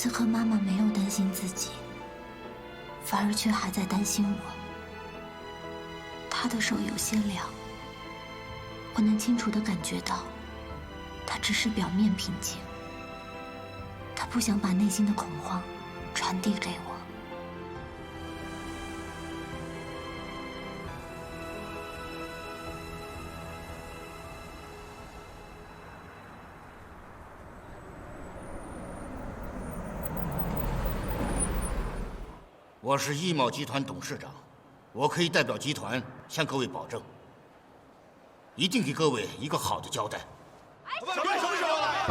此刻妈妈没有担心自己，反而却还在担心我。她的手有些凉，我能清楚地感觉到，她只是表面平静，她不想把内心的恐慌传递给我。我是易茂集团董事长，我可以代表集团向各位保证，一定给各位一个好的交代。什么时候来？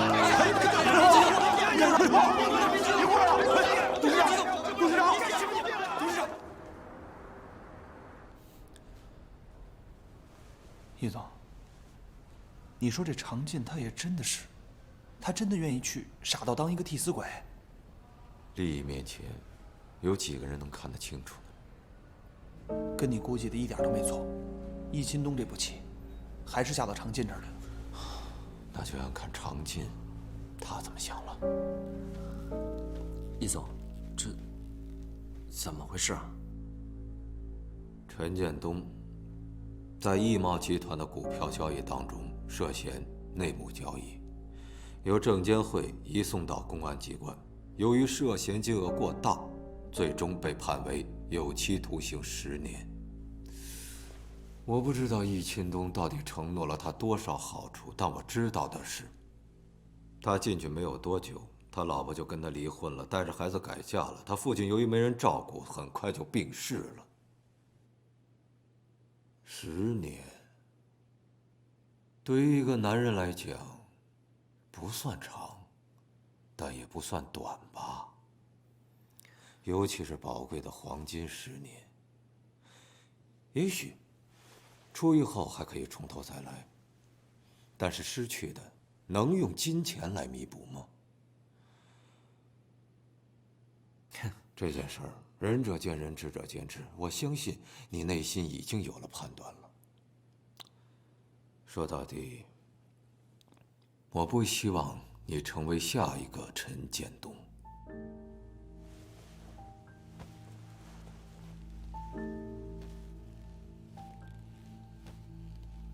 董事长，易总，你说这常进他也真的是，他真的愿意去傻到当一个替死鬼？利益面前，有几个人能看得清楚呢？跟你估计的一点都没错，易钦东这步棋，还是下到常进这儿来了。那就要看常进，他怎么想了。易总，这怎么回事啊？陈建东在易茂集团的股票交易当中涉嫌内幕交易，由证监会移送到公安机关，由于涉嫌金额过大，最终被判为有期徒刑10年。我不知道易钦东到底承诺了他多少好处，但我知道的是，他进去没有多久，他老婆就跟他离婚了，带着孩子改嫁了。他父亲由于没人照顾，很快就病逝了。10年，对于一个男人来讲，不算长，但也不算短吧。尤其是宝贵的黄金10年。也许出狱后还可以从头再来，但是失去的能用金钱来弥补吗？这件事儿，仁者见仁，智者见智。我相信你内心已经有了判断了。说到底，我不希望你成为下一个陈建东。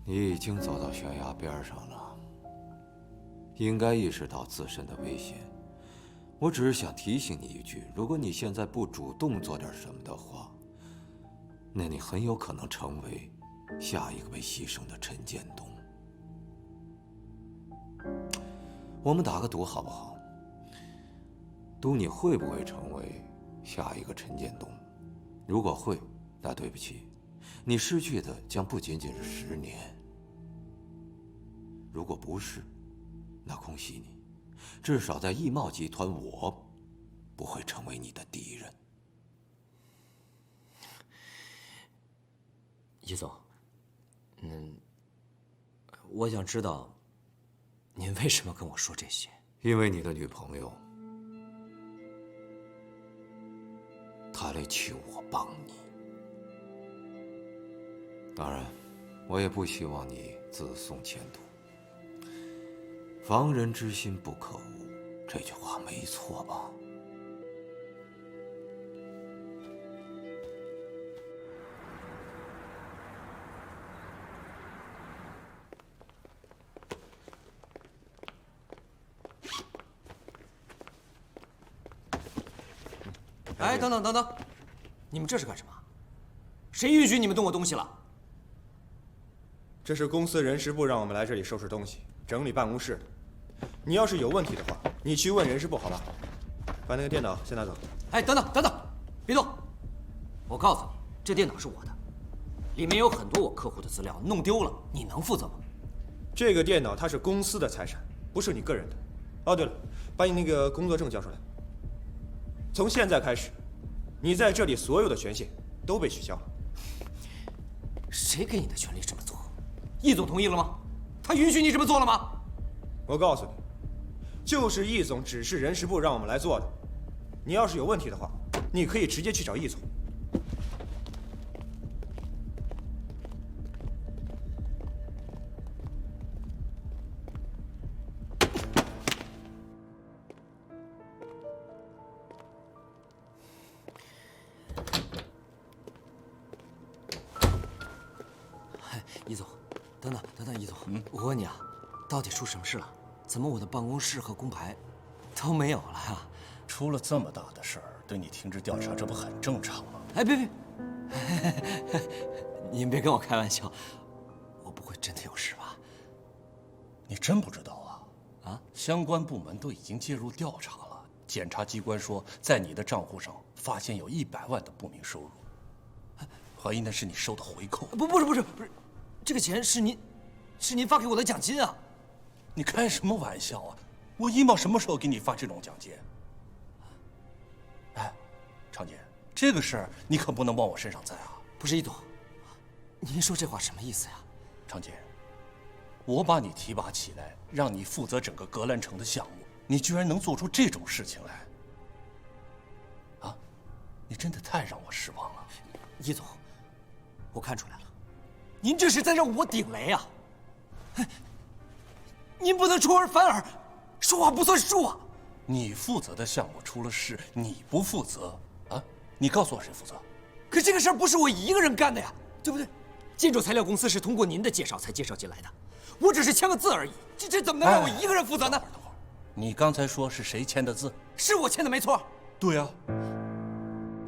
你已经走到悬崖边上了，应该意识到自身的危险。我只是想提醒你一句，如果你现在不主动做点什么的话，那你很有可能成为下一个被牺牲的陈建东。我们打个赌好不好？赌你会不会成为下一个陈建东？如果会，那对不起，你失去的将不仅仅是10年。如果不是，那恭喜你，至少在易茂集团，我不会成为你的敌人。易总，我想知道，您为什么跟我说这些？因为你的女朋友，她来求我帮你。当然，我也不希望你自送前途。防人之心不可无，这句话没错吧？哎，等等等等，你们这是干什么？谁允许你们动我东西了？这是公司人事部让我们来这里收拾东西、整理办公室的。你要是有问题的话，你去问人事部好吧？把那个电脑先拿走。哎，等等等等，别动！我告诉你，这电脑是我的，里面有很多我客户的资料，弄丢了，你能负责吗？这个电脑它是公司的财产，不是你个人的。哦，对了，把你那个工作证交出来。从现在开始，你在这里所有的权限都被取消了。谁给你的权利这么做？易总同意了吗？他允许你这么做了吗？我告诉你，就是易总指示人事部让我们来做的。你要是有问题的话，你可以直接去找易总。易总，等等，易总，我问你啊，到底出什么事了？怎么我的办公室和工牌都没有了呀？出了这么大的事儿，对你停止调查，这不很正常吗？哎，别，您别跟我开玩笑，我不会真的有事吧？你真不知道啊？啊，相关部门都已经介入调查了。检察机关说，在你的账户上发现有100万的不明收入，怀疑那是你收的回扣。不是，这个钱是您发给我的奖金啊！你开什么玩笑啊？我易茂什么时候给你发这种奖金？哎，常姐，这个事儿你可不能往我身上栽啊！不是易总，您说这话什么意思呀？常姐，我把你提拔起来，让你负责整个格兰城的项目，你居然能做出这种事情来，啊？你真的太让我失望了。易总，我看出来了，您这是在让我顶雷啊！您不能出尔反尔，说话不算数啊！你负责的项目出了事，你不负责啊？你告诉我谁负责？可这个事儿不是我一个人干的呀，对不对？建筑材料公司是通过您的介绍才介绍进来的，我只是签个字而已，这怎么能让我一个人负责呢？等会儿，你刚才说是谁签的字？是我签的没错。对啊，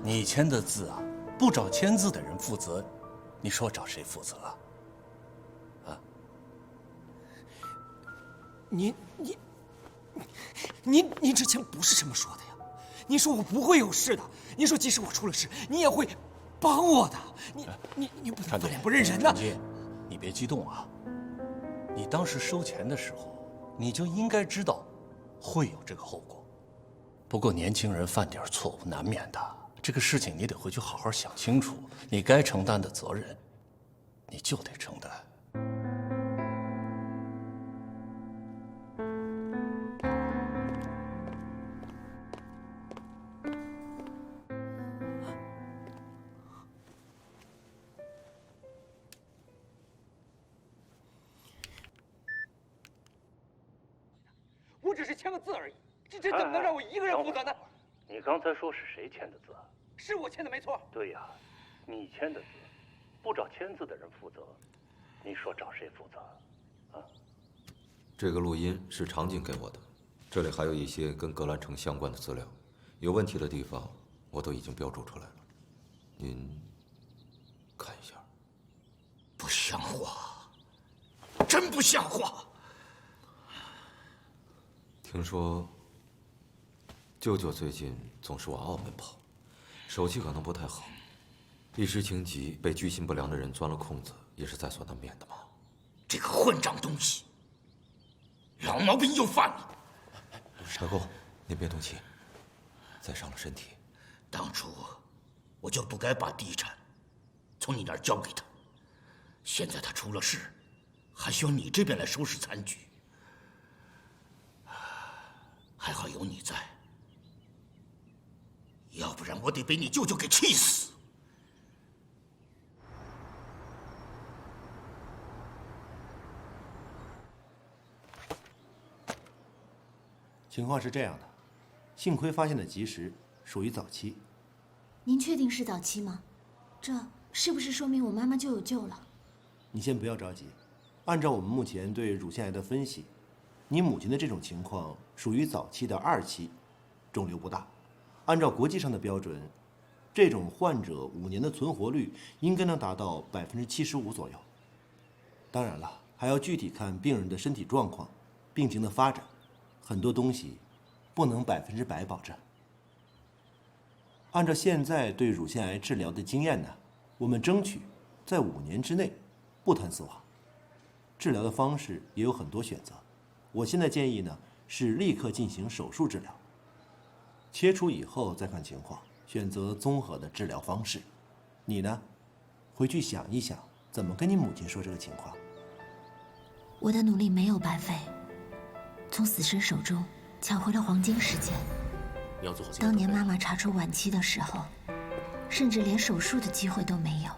你签的字啊，不找签字的人负责，你说找谁负责啊？您之前不是这么说的呀？您说我不会有事的，您说即使我出了事，你也会帮我的。你不能翻脸不认人呐！你别激动啊。你当时收钱的时候，你就应该知道会有这个后果。不过年轻人犯点错误难免的，这个事情你得回去好好想清楚，你该承担的责任，你就得承担。我只是签个字而已，这怎么能让我一个人负责呢？你刚才说是谁签的字？是我签的没错。对呀，你签的字，不找签字的人负责，你说找谁负责？啊？这个录音是常静给我的，这里还有一些跟格兰城相关的资料，有问题的地方我都已经标注出来了，您看一下。不像话，真不像话！听说舅舅最近总是往澳门跑，手气可能不太好，一时情急被居心不良的人钻了空子，也是在所难免的嘛。这个混账东西，老毛病又犯了。大公，您别动气，再伤了身体。当初我就不该把地产从你那儿交给他，现在他出了事，还需要你这边来收拾残局。还好有你在，要不然我得被你舅舅给气死。情况是这样的，幸亏发现的及时，属于早期。您确定是早期吗？这是不是说明我妈妈就有救了？你先不要着急，按照我们目前对乳腺癌的分析，你母亲的这种情况属于早期的2期，肿瘤不大。按照国际上的标准，这种患者5年的存活率应该能达到75%左右。当然了，还要具体看病人的身体状况、病情的发展，很多东西不能100%保证。按照现在对乳腺癌治疗的经验呢，我们争取在5年之内不谈死亡。治疗的方式也有很多选择。我现在建议呢是立刻进行手术治疗，切除以后再看情况，选择综合的治疗方式。你呢，回去想一想怎么跟你母亲说这个情况。我的努力没有白费，从死神手中抢回了黄金时间。要做好这个。当年妈妈查出晚期的时候，甚至连手术的机会都没有，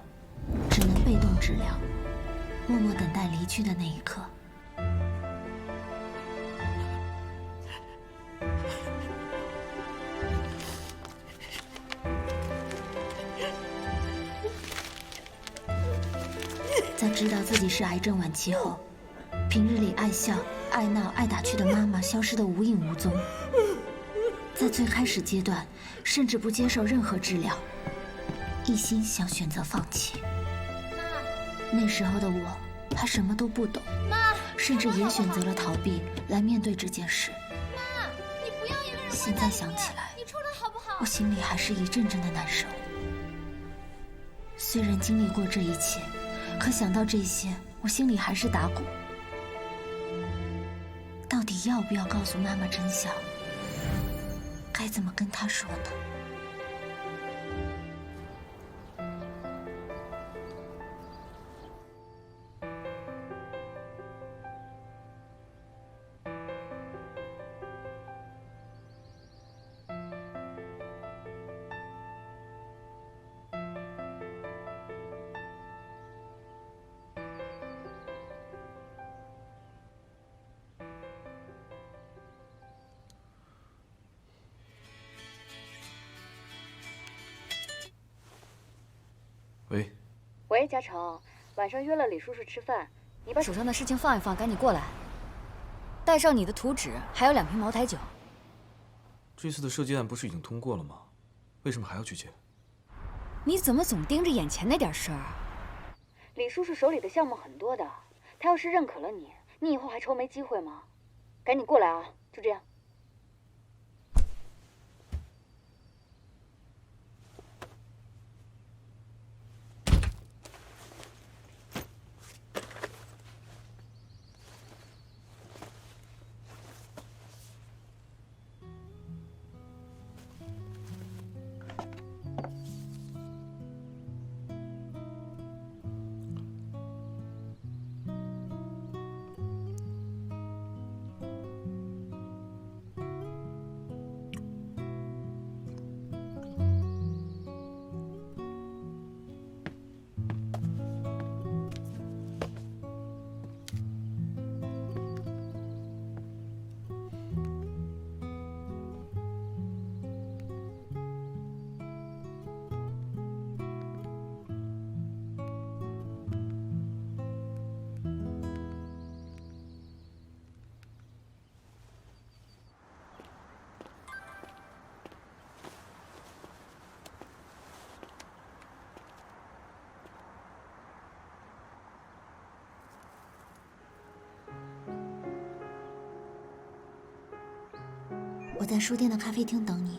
只能被动治疗，默默等待离去的那一刻。在知道自己是癌症晚期后，平日里爱笑、爱闹、爱打趣的妈妈消失得无影无踪。在最开始阶段，甚至不接受任何治疗，一心想选择放弃。那时候的我，还什么都不懂，甚至也选择了逃避来面对这件事。妈，你不要一个人。现在想起来，你出来好不好？我心里还是一阵阵的难受。虽然经历过这一切，可想到这些，我心里还是打鼓。到底要不要告诉妈妈真相？该怎么跟她说呢？喂，喂，嘉诚，晚上约了李叔叔吃饭，你把手上的事情放一放，赶紧过来。带上你的图纸，还有2瓶茅台酒。这次的射击案不是已经通过了吗？为什么还要去接？你怎么总盯着眼前那点事儿？李叔叔手里的项目很多的，他要是认可了你，你以后还愁没机会吗？赶紧过来啊！就这样。我在书店的咖啡厅等你。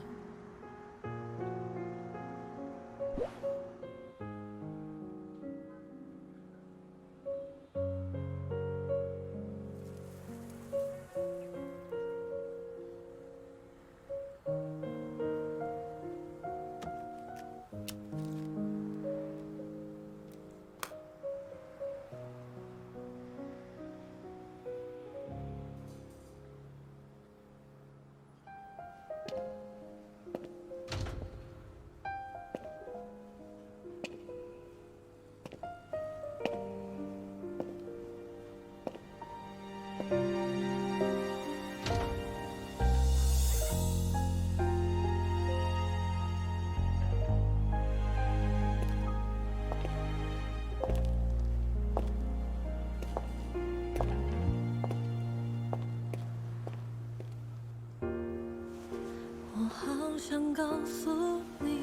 想告诉你，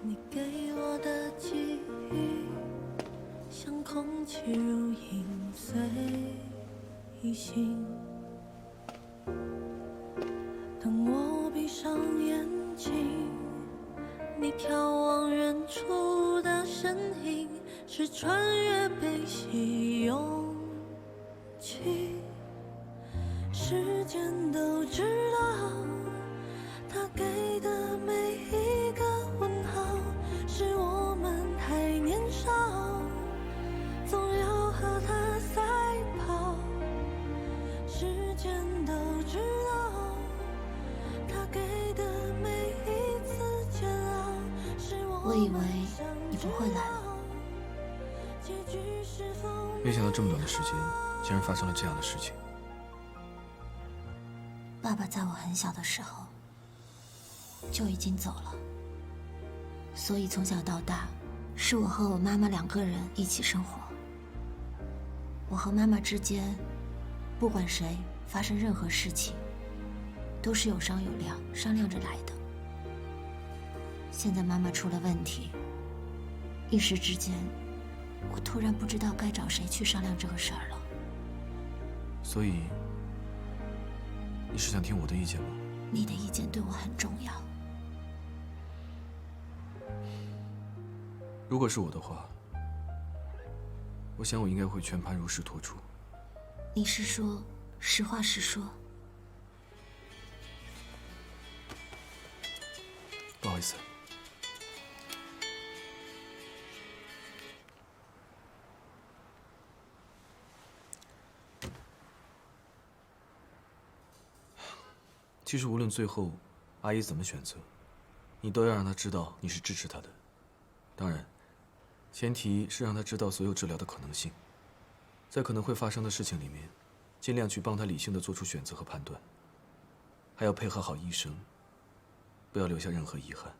你给我的记忆，像空气如影随形。当我闭上眼睛，你眺望远处的身影，是穿越悲喜勇气。时间都知道。他给的每一个问号，是我们太年少，总要和他赛跑。时间都知道，他给的每一次煎熬，是我以为你不会来了，没想到这么短的时间，竟然发生了这样的事情。爸爸在我很小的时候就已经走了，所以从小到大，是我和我妈妈2个人一起生活。我和妈妈之间，不管谁发生任何事情，都是有商有量，商量着来的。现在妈妈出了问题，一时之间，我突然不知道该找谁去商量这个事儿了。所以，你是想听我的意见吗？你的意见对我很重要。如果是我的话，我想我应该会全盘如实托出。你是说实话实说？不好意思。其实无论最后阿姨怎么选择，你都要让她知道你是支持她的。当然，前提是让她知道所有治疗的可能性，在可能会发生的事情里面，尽量去帮她理性的做出选择和判断。还要配合好医生，不要留下任何遗憾。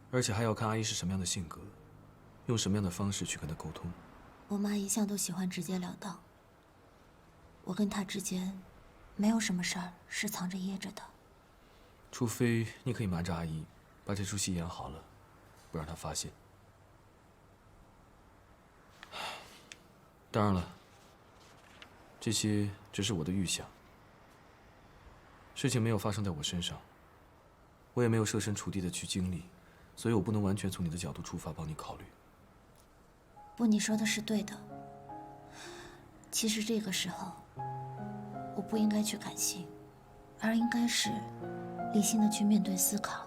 而且还要看阿姨是什么样的性格，用什么样的方式去跟她沟通。我妈一向都喜欢直截了当。我跟她之间，没有什么事儿是藏着掖着的。除非你可以瞒着阿姨，把这出戏演好了，不让她发现。当然了，这些只是我的预想。事情没有发生在我身上，我也没有设身处地的去经历，所以我不能完全从你的角度出发帮你考虑。不，你说的是对的。其实这个时候，我不应该去感性，而应该是理性的去面对思考。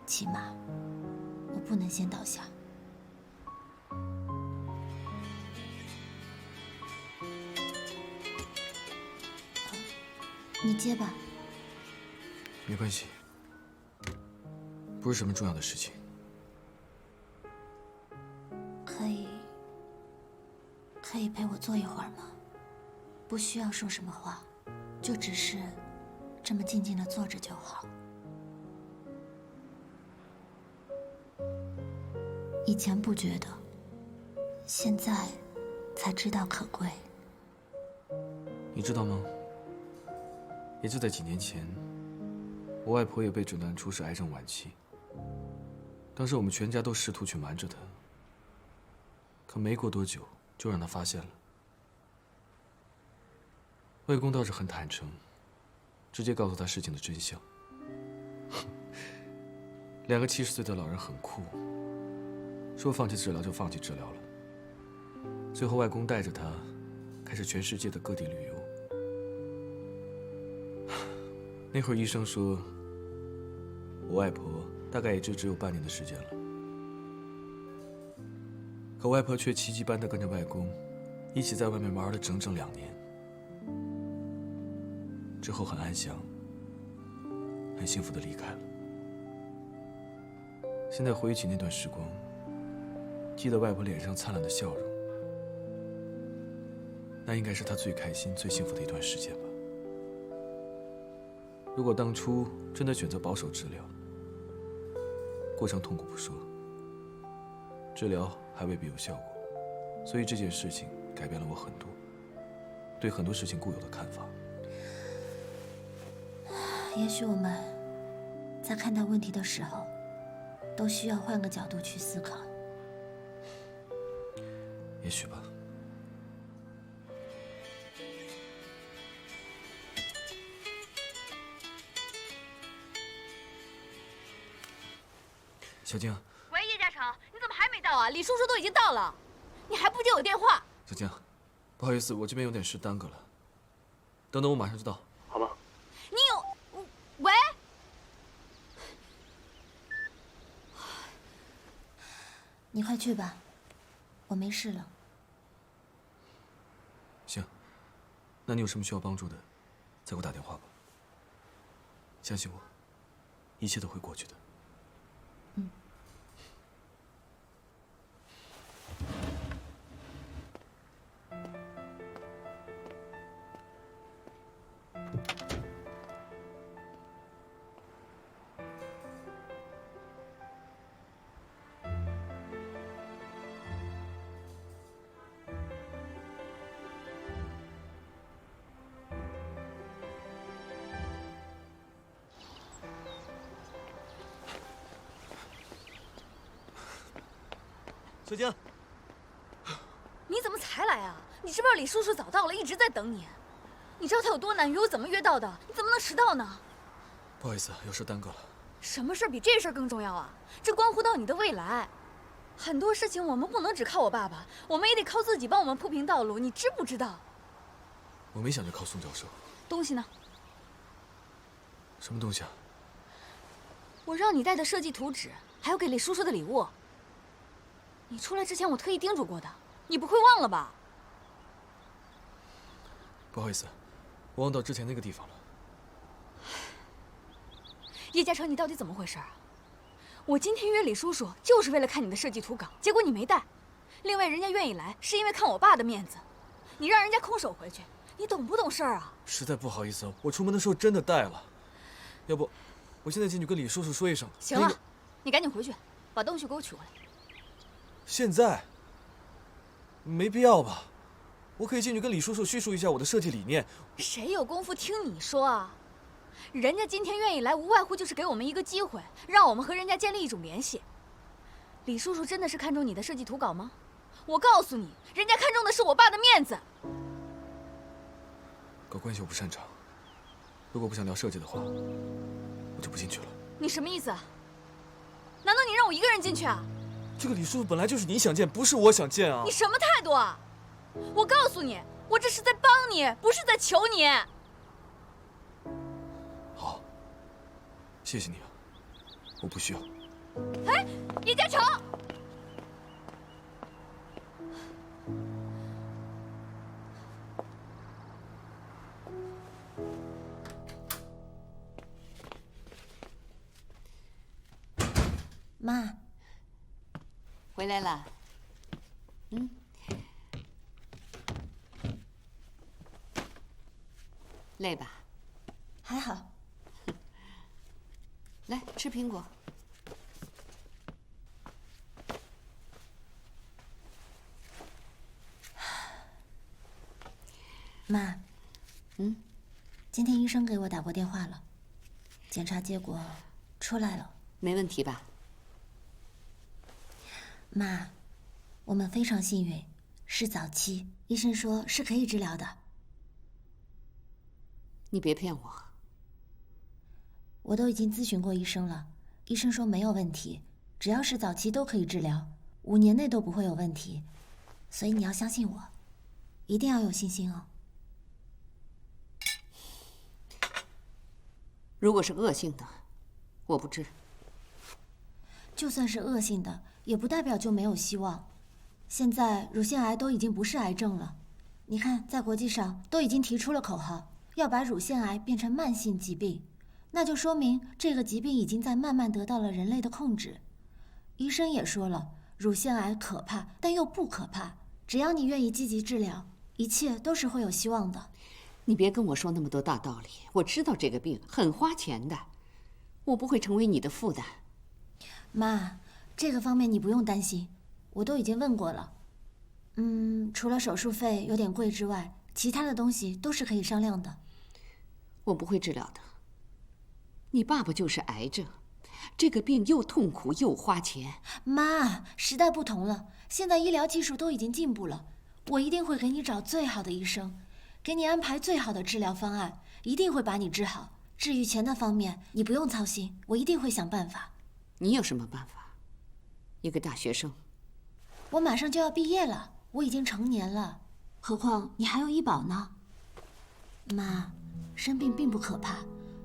起码，我不能先倒下。你接吧。没关系，不是什么重要的事情。可以陪我坐一会儿吗？不需要说什么话，就只是这么静静的坐着就好。以前不觉得，现在才知道可贵。你知道吗？也就在几年前，我外婆也被诊断出是癌症晚期。当时我们全家都试图去瞒着她，可没过多久就让她发现了。外公倒是很坦诚，直接告诉她事情的真相。两个70岁的老人很酷，说放弃治疗就放弃治疗了。最后外公带着她开始全世界的各地旅游。那会儿医生说，我外婆大概也就只有半年的时间了。可外婆却奇迹般的跟着外公，一起在外面玩了整整2年。之后很安详，很幸福的离开了。现在回忆起那段时光，记得外婆脸上灿烂的笑容，那应该是她最开心、最幸福的一段时间吧。如果当初真的选择保守治疗，过程痛苦不说，治疗还未必有效果，所以这件事情改变了我很多，对很多事情固有的看法。也许我们在看待问题的时候，都需要换个角度去思考。也许吧。小静。喂，叶嘉诚，你怎么还没到啊？李叔叔都已经到了，你还不接我电话？小静，不好意思，我这边有点事耽搁了。等等，我马上就到，好吗？你有……喂？你快去吧，我没事了。行，那你有什么需要帮助的，再给我打电话吧。相信我，一切都会过去的。小江，你怎么才来啊？你知不知道李叔叔早到了，一直在等你？你知道他有多难约，我怎么约到的？你怎么能迟到呢？不好意思，有事耽搁了。什么事比这事儿更重要啊？这关乎到你的未来。很多事情我们不能只靠我爸爸，我们也得靠自己帮我们铺平道路，你知不知道？我没想着靠宋教授。东西呢？什么东西啊？我让你带的设计图纸，还有给李叔叔的礼物。你出来之前我特意叮嘱过的，你不会忘了吧？不好意思，我忘到之前那个地方了。叶嘉诚，你到底怎么回事啊？我今天约李叔叔就是为了看你的设计图稿，结果你没带。另外，人家愿意来是因为看我爸的面子，你让人家空手回去，你懂不懂事儿啊？实在不好意思，我出门的时候真的带了。要不，我现在进去跟李叔叔说一声。行了，你赶紧回去，把东西给我取回来。现在？没必要吧？我可以进去跟李叔叔叙述一下我的设计理念。谁有功夫听你说啊？人家今天愿意来，无外乎就是给我们一个机会，让我们和人家建立一种联系。李叔叔真的是看中你的设计图稿吗？我告诉你，人家看中的是我爸的面子。搞关系我不擅长，如果不想聊设计的话，我就不进去了。你什么意思啊？难道你让我一个人进去啊？这个李叔叔本来就是你想见，不是我想见啊！你什么态度啊？我告诉你，我这是在帮你，不是在求你。好，谢谢你啊，我不需要。哎，叶嘉诚！妈，回来了。累吧？还好。来吃苹果。妈，今天医生给我打过电话了，检查结果出来了。没问题吧？妈，我们非常幸运，是早期，医生说是可以治疗的。你别骗我。我都已经咨询过医生了，医生说没有问题，只要是早期都可以治疗，5年内都不会有问题，所以你要相信我，一定要有信心哦。如果是恶性的，我不治。就算是恶性的，也不代表就没有希望。现在乳腺癌都已经不是癌症了，你看，在国际上都已经提出了口号，要把乳腺癌变成慢性疾病，那就说明这个疾病已经在慢慢得到了人类的控制。医生也说了，乳腺癌可怕，但又不可怕，只要你愿意积极治疗，一切都是会有希望的。你别跟我说那么多大道理，我知道这个病很花钱的，我不会成为你的负担。妈，这个方面你不用担心，我都已经问过了。除了手术费有点贵之外，其他的东西都是可以商量的。我不会治疗的。你爸爸就是癌症，这个病又痛苦又花钱。妈，时代不同了，现在医疗技术都已经进步了，我一定会给你找最好的医生，给你安排最好的治疗方案，一定会把你治好。至于钱的方面，你不用操心，我一定会想办法。你有什么办法？一个大学生，我马上就要毕业了，我已经成年了，何况你还有医保呢。妈，生病并不可怕，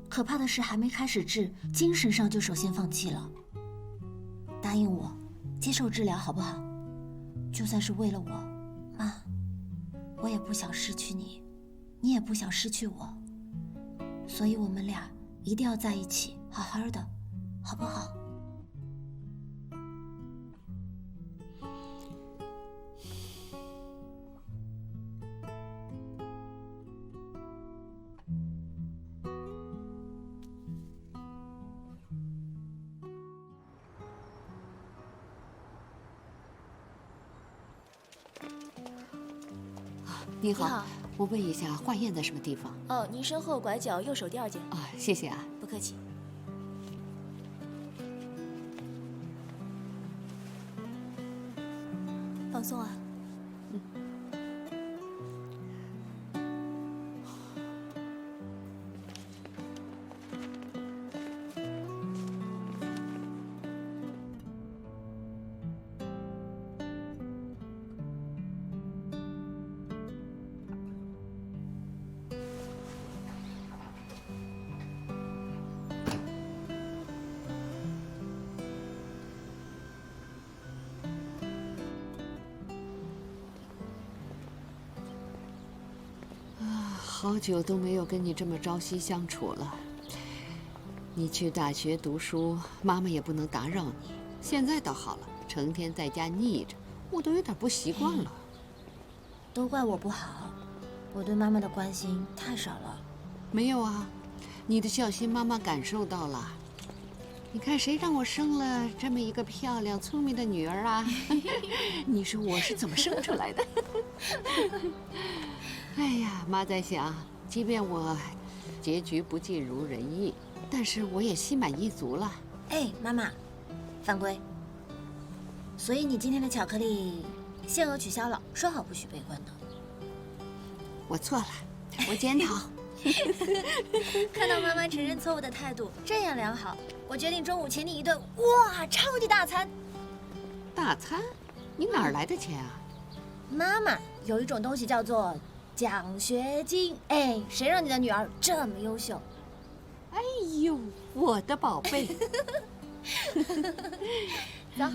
可怕的是还没开始治，精神上就首先放弃了。答应我，接受治疗好不好？就算是为了我，妈，我也不想失去你，你也不想失去我，所以我们俩一定要在一起，好好的，好不好？你好，你好，我问一下，化验在什么地方？哦，您身后拐角右手第2间。啊，谢谢啊。不客气。放松啊。好久都没有跟你这么朝夕相处了。你去大学读书，妈妈也不能打扰你。现在倒好了，成天在家腻着，我都有点不习惯了。都怪我不好，我对妈妈的关心太少了。没有啊，你的孝心妈妈感受到了。你看谁让我生了这么一个漂亮聪明的女儿啊？你说我是怎么生出来的？哎呀，妈在想，即便我结局不尽如人意，但是我也心满意足了。哎，妈妈，犯规。所以你今天的巧克力限额取消了，说好不许被关的。我错了，我检讨。看到妈妈承认错误的态度，这样良好，我决定中午请你一顿哇超级大餐。大餐？你哪儿来的钱啊？妈妈有一种东西叫做奖学金，哎，谁让你的女儿这么优秀？哎呦，我的宝贝！走。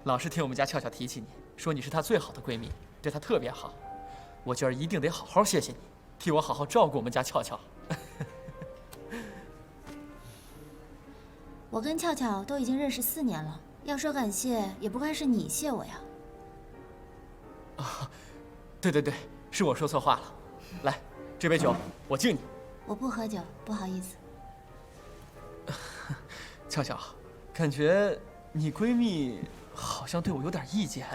老是听我们家俏俏提起你，说你是她最好的闺蜜，对她特别好。我今儿一定得好好谢谢你，替我好好照顾我们家俏俏。我跟俏俏都已经认识4年了，要说感谢，也不该是你谢我呀。啊，对，是我说错话了。来，这杯酒我敬你。我不喝酒，不好意思。俏俏，感觉你闺蜜好像对我有点意见。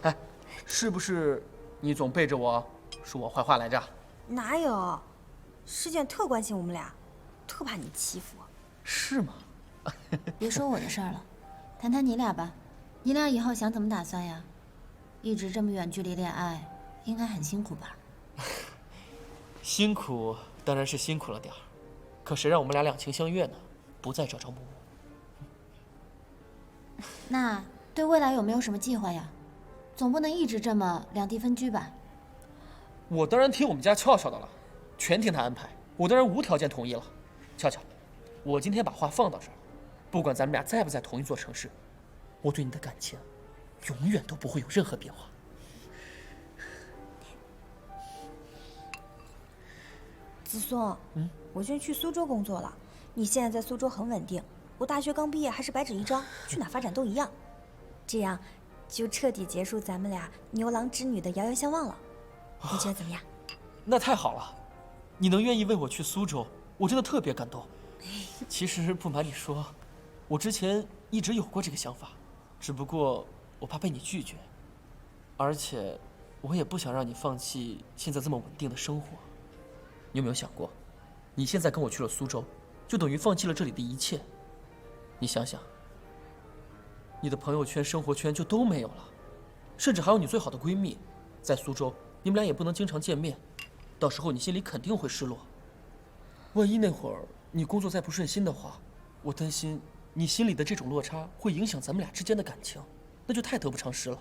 哎，是不是你总背着我说我坏话来着？哪有？师卷特关心我们俩，特怕你欺负我。是吗？别说我的事儿了，谈谈你俩吧。你俩以后想怎么打算呀？一直这么远距离恋爱，应该很辛苦吧？辛苦当然是辛苦了点儿，可谁让我们俩两情相悦呢？不再朝朝暮暮。那对未来有没有什么计划呀？总不能一直这么两地分居吧？我当然听我们家俏俏的了，全听她安排，我当然无条件同意了。俏俏，我今天把话放到这儿，不管咱们俩在不在同一座城市，我对你的感情永远都不会有任何变化。子松，我现在去苏州工作了。你现在在苏州很稳定，我大学刚毕业还是白纸一张，去哪发展都一样。这样就彻底结束咱们俩牛郎织女的遥遥相望了。你觉得怎么样？那太好了，你能愿意为我去苏州，我真的特别感动。其实不瞒你说，我之前一直有过这个想法，只不过我怕被你拒绝，而且我也不想让你放弃现在这么稳定的生活。你有没有想过，你现在跟我去了苏州，就等于放弃了这里的一切。你想想，你的朋友圈、生活圈就都没有了，甚至还有你最好的闺蜜，在苏州你们俩也不能经常见面，到时候你心里肯定会失落。万一那会儿你工作再不顺心的话，我担心你心里的这种落差会影响咱们俩之间的感情，那就太得不偿失了。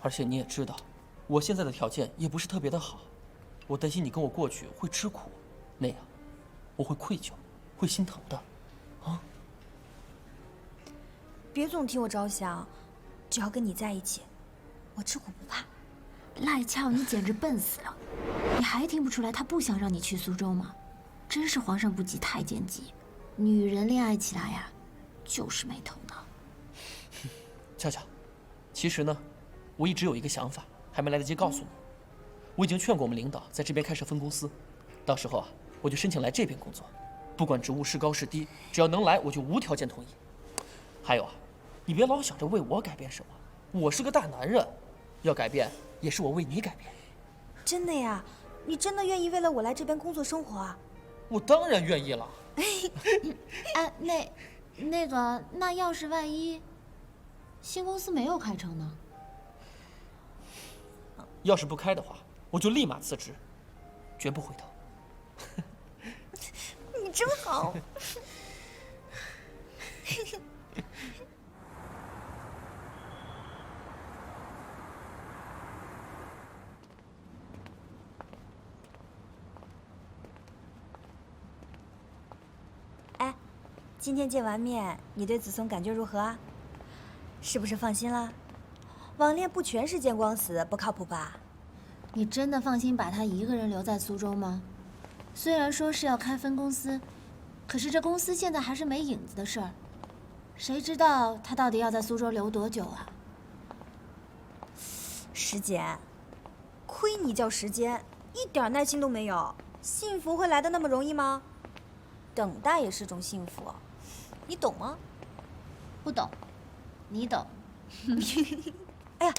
而且你也知道，我现在的条件也不是特别的好，我担心你跟我过去会吃苦，那样我会愧疚，会心疼的。啊！别总替我着想，只要跟你在一起，我吃苦不怕。赖俏，你简直笨死了！你还听不出来他不想让你去苏州吗？真是皇上不急太监急，女人恋爱起来呀，就是没头脑。俏俏，其实呢，我一直有一个想法，还没来得及告诉你。我已经劝过我们领导在这边开设分公司，到时候啊，我就申请来这边工作，不管职务是高是低，只要能来，我就无条件同意。还有啊，你别老想着为我改变什么，我是个大男人，要改变也是我为你改变。真的呀？你真的愿意为了我来这边工作生活啊？我当然愿意了。哎，那要是万一新公司没有开成呢？要是不开的话，我就立马辞职，绝不回头。你真好。哎，今天见完面，你对子松感觉如何啊？是不是放心了？网恋不全是见光死，不靠谱吧？你真的放心把他一个人留在苏州吗？虽然说是要开分公司，可是这公司现在还是没影子的事儿，谁知道他到底要在苏州留多久啊？师姐，亏你叫时间，一点耐心都没有。幸福会来的那么容易吗？等待也是种幸福，你懂吗？不懂，你懂。哎呀，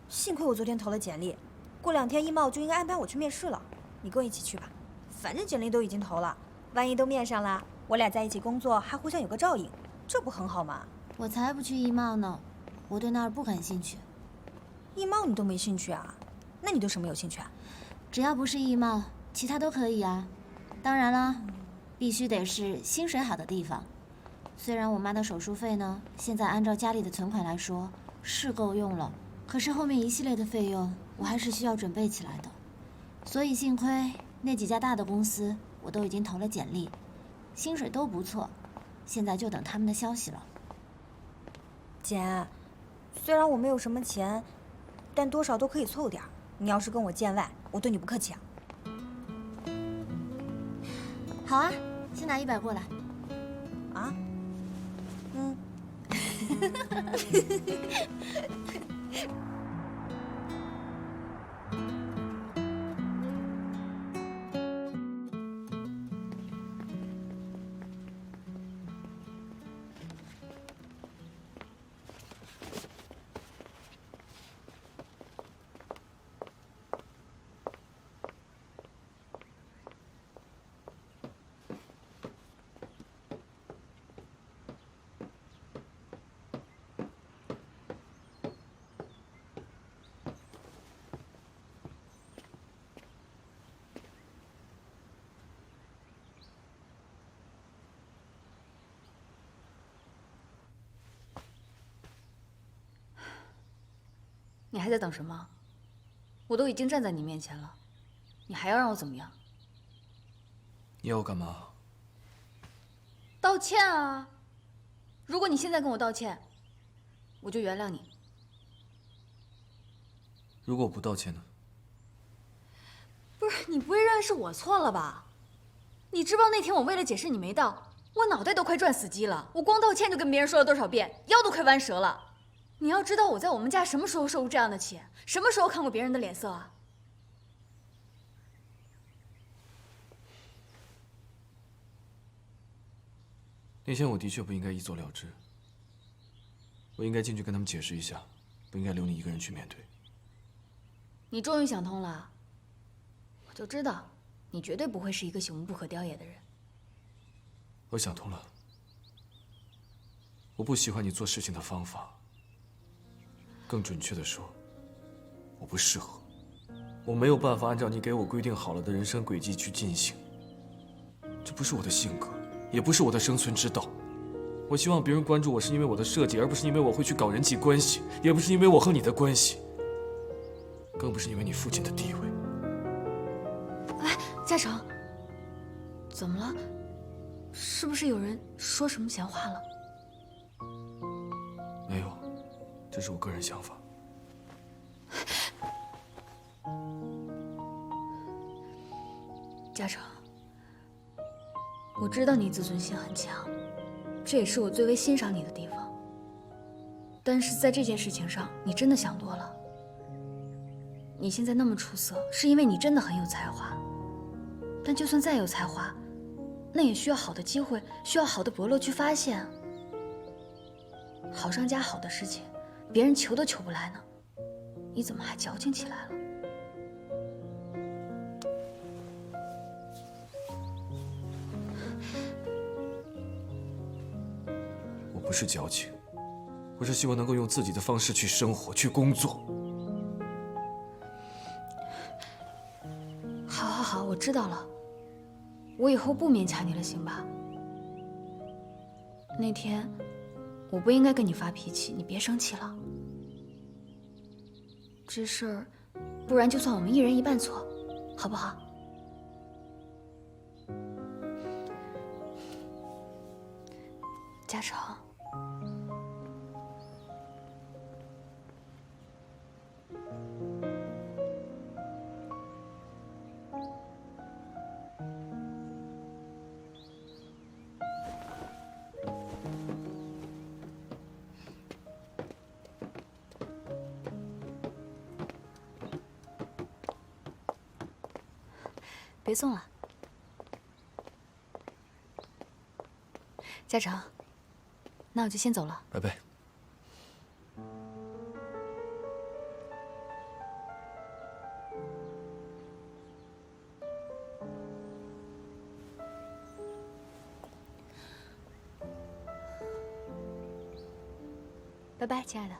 幸亏我昨天投了简历，过2天易贸就应该安排我去面试了。你跟我一起去吧，反正简历都已经投了，万一都面上了，我俩在一起工作还互相有个照应，这不很好吗？我才不去易贸呢，我对那儿不感兴趣。易贸你都没兴趣啊？那你对什么有兴趣啊？只要不是易贸，其他都可以啊。当然了，必须得是薪水好的地方。虽然我妈的手术费呢，现在按照家里的存款来说是够用了，可是后面一系列的费用我还是需要准备起来的。所以幸亏那几家大的公司我都已经投了简历，薪水都不错，现在就等他们的消息了。姐，虽然我没有什么钱，但多少都可以凑点儿。你要是跟我见外，我对你不客气啊。好啊，先拿100过来。啊？嗯。你还在等什么？我都已经站在你面前了，你还要让我怎么样？你要我干嘛？道歉啊！如果你现在跟我道歉，我就原谅你。如果我不道歉呢？不是，你不会认为是我错了吧？你知不知道那天我为了解释你没到，我脑袋都快转死机了。我光道歉就跟别人说了多少遍，腰都快弯折了。你要知道我在我们家什么时候受过这样的气，什么时候看过别人的脸色啊？那天我的确不应该一走了之，我应该进去跟他们解释一下，不应该留你一个人去面对。你终于想通了，我就知道你绝对不会是一个朽木不可雕也的人。我想通了，我不喜欢你做事情的方法。更准确的说，我不适合，我没有办法按照你给我规定好了的人生轨迹去进行。这不是我的性格，也不是我的生存之道。我希望别人关注我是因为我的设计，而不是因为我会去搞人际关系，也不是因为我和你的关系，更不是因为你父亲的地位。哎，嘉诚，怎么了？是不是有人说什么闲话了？没有。这是我个人想法。嘉诚，我知道你自尊心很强，这也是我最为欣赏你的地方。但是在这件事情上，你真的想多了。你现在那么出色，是因为你真的很有才华。但就算再有才华，那也需要好的机会，需要好的伯乐去发现。好上加好的事情，别人求都求不来呢，你怎么还矫情起来了？不是矫情，我是希望能够用自己的方式去生活、去工作。好，我知道了，我以后不勉强你了，行吧？那天我不应该跟你发脾气，你别生气了。这事儿，不然就算我们一人一半错，好不好？嘉诚，别送了，嘉诚，那我就先走了。拜拜。拜拜，亲爱的。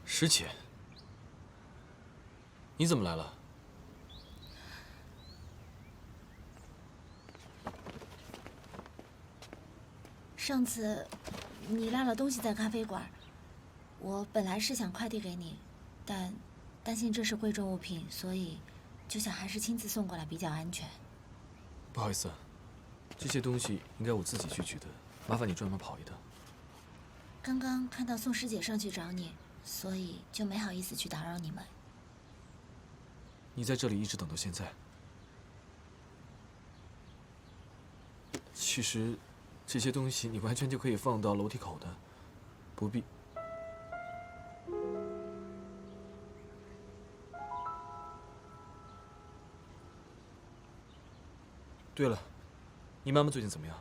师姐，你怎么来了？上次你落了东西在咖啡馆，我本来是想快递给你，但担心这是贵重物品，所以就想还是亲自送过来比较安全。不好意思，这些东西应该我自己去取的，麻烦你专门跑一趟。刚刚看到宋师姐上去找你，所以就没好意思去打扰你们。你在这里一直等到现在。其实，这些东西你完全就可以放到楼梯口的，不必。对了，你妈妈最近怎么样？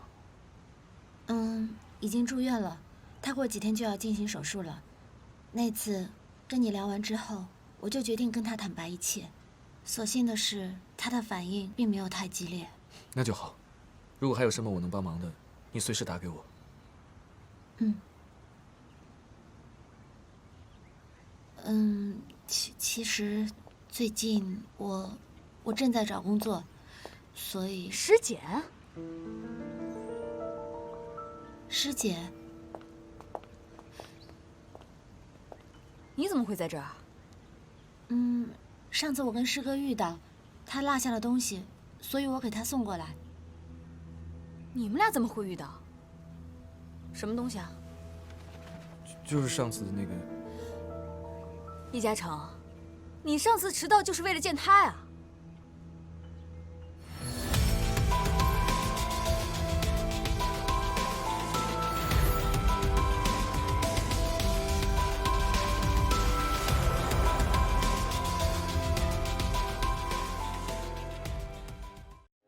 已经住院了，她过几天就要进行手术了。那次跟你聊完之后，我就决定跟她坦白一切。所幸的是，她的反应并没有太激烈。那就好。如果还有什么我能帮忙的，你随时打给我。其实最近我正在找工作，所以师姐，你怎么会在这儿？上次我跟师哥遇到，他落下了东西，所以我给他送过来。你们俩怎么会遇到？什么东西啊？就是上次的那个。易嘉诚，你上次迟到就是为了见他呀？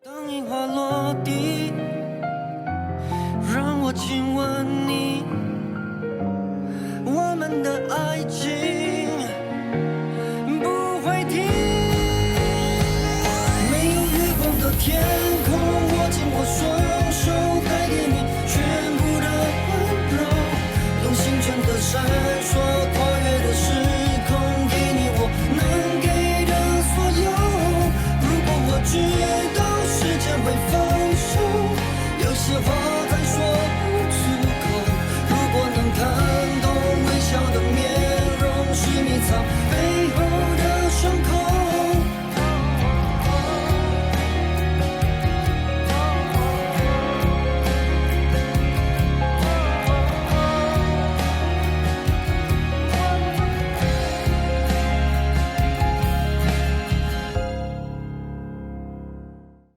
当樱花落地，让我亲吻你，我们的爱情不会停。没有月光的天空，握紧我双手，带给你全部的温柔，用星辰的闪烁。